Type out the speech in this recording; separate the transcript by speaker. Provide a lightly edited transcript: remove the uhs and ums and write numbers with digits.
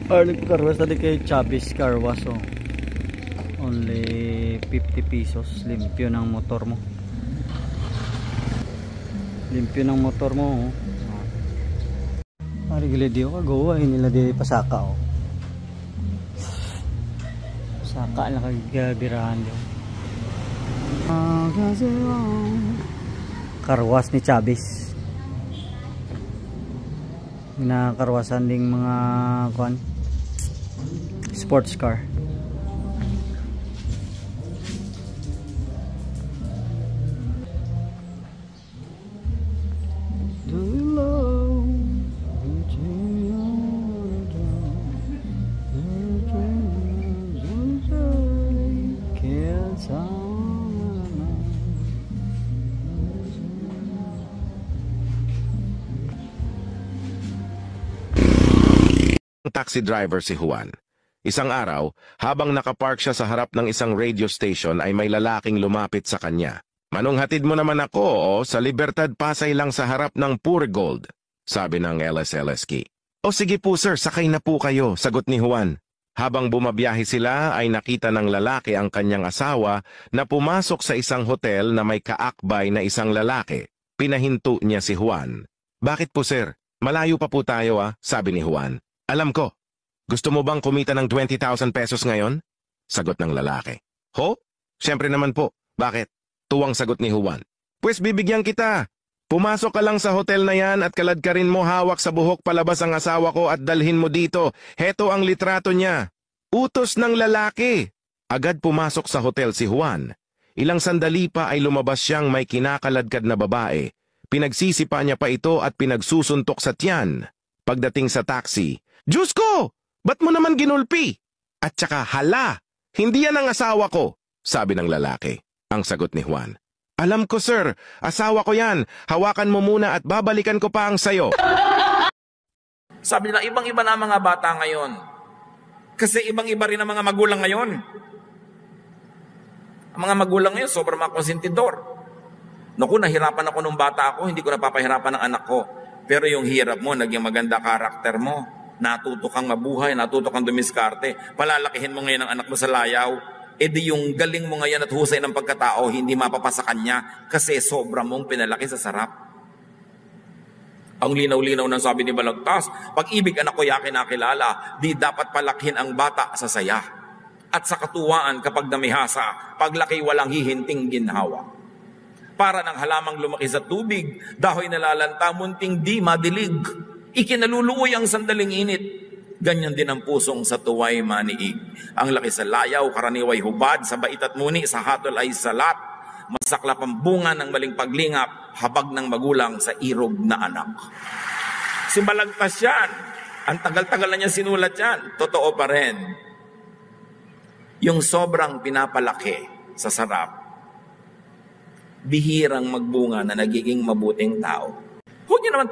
Speaker 1: Nagpakarwas tadi kay Chavez Carwas, oh. Only 50 pesos. Limpyo ng motor mo. Limpyo ng motor mo, oh. Gila di ako gawa nila di pasaka, oh. Saka lang kagabirahan yun. Karwas ni Chavez. Ginakarwasan ding mga kuan sports car.
Speaker 2: Taxi driver si Juan. Isang araw, habang nakapark siya sa harap ng isang radio station ay may lalaking lumapit sa kanya. "Manong hatid mo naman ako, sa Libertad Pasay lang sa harap ng Pure Gold," sabi ng LSLS key. "O sige po sir, sakay na po kayo," sagot ni Juan. Habang bumabiyahe sila ay nakita ng lalaki ang kanyang asawa na pumasok sa isang hotel na may kaakbay na isang lalaki. Pinahinto niya si Juan. "Bakit po sir? Malayo pa po tayo sabi ni Juan. "Alam ko. Gusto mo bang kumita ng 20,000 pesos ngayon?" sagot ng lalaki. "Ho? Siyempre naman po. Bakit?" tuwang sagot ni Juan. "Pues bibigyan kita. Pumasok ka lang sa hotel na yan at kaladkarin mo hawak sa buhok palabas ang asawa ko at dalhin mo dito. Heto ang litrato niya." Utos ng lalaki. Agad pumasok sa hotel si Juan. Ilang sandali pa ay lumabas siyang may kinakaladkad na babae. Pinagsisipa niya pa ito at pinagsusuntok sa tiyan. Pagdating sa taxi, "Diyos ko! Ba't mo naman ginulpi?" At saka, "Hala! Hindi yan ang asawa ko," sabi ng lalaki. Ang sagot ni Juan, "Alam ko sir, asawa ko yan. Hawakan mo muna at babalikan ko pa ang sayo."
Speaker 3: Sabi nila, ibang-iba na ang mga bata ngayon. Kasi ibang-iba rin ang mga magulang ngayon. Ang mga magulang ngayon, sobrang mga konsentidor. Naku, nahirapan ako nung bata ako, hindi ko napapahirapan ng anak ko. Pero yung hirap mo, naging maganda karakter mo, natuto kang mabuhay, natuto kang dumiskarte, palalakihin mo ngayon ang anak mo sa layaw, di yung galing mo ngayon at husay ng pagkatao, hindi mapapasa kanya kasi sobra mong pinalaki sa sarap. Ang linaw-linaw ng sabi ni Balagtas, "Pag-ibig anak ko yakin nakilala, di dapat palakihin ang bata sa saya. At sa katuwaan kapag namihasa, paglaki walang hihinting ginhawa. Para ng halamang lumaki sa tubig, dahoy nalalanta, munting di madilig. Ikinaluluoy ang sandaling init. Ganyan din ang pusong sa tuway maniig. Ang laki sa layaw, karaniway hubad, sa bait at muni, sa hatol ay salat. Masaklap ang bunga ng maling paglingap, habag ng magulang sa irog na anak." Si Balagtas yan. Ang tagal-tagal na niya sinulat yan. Totoo pa rin. Yung sobrang pinapalaki sa sarap, bihirang magbunga na nagiging mabuting tao. Huwag niyo naman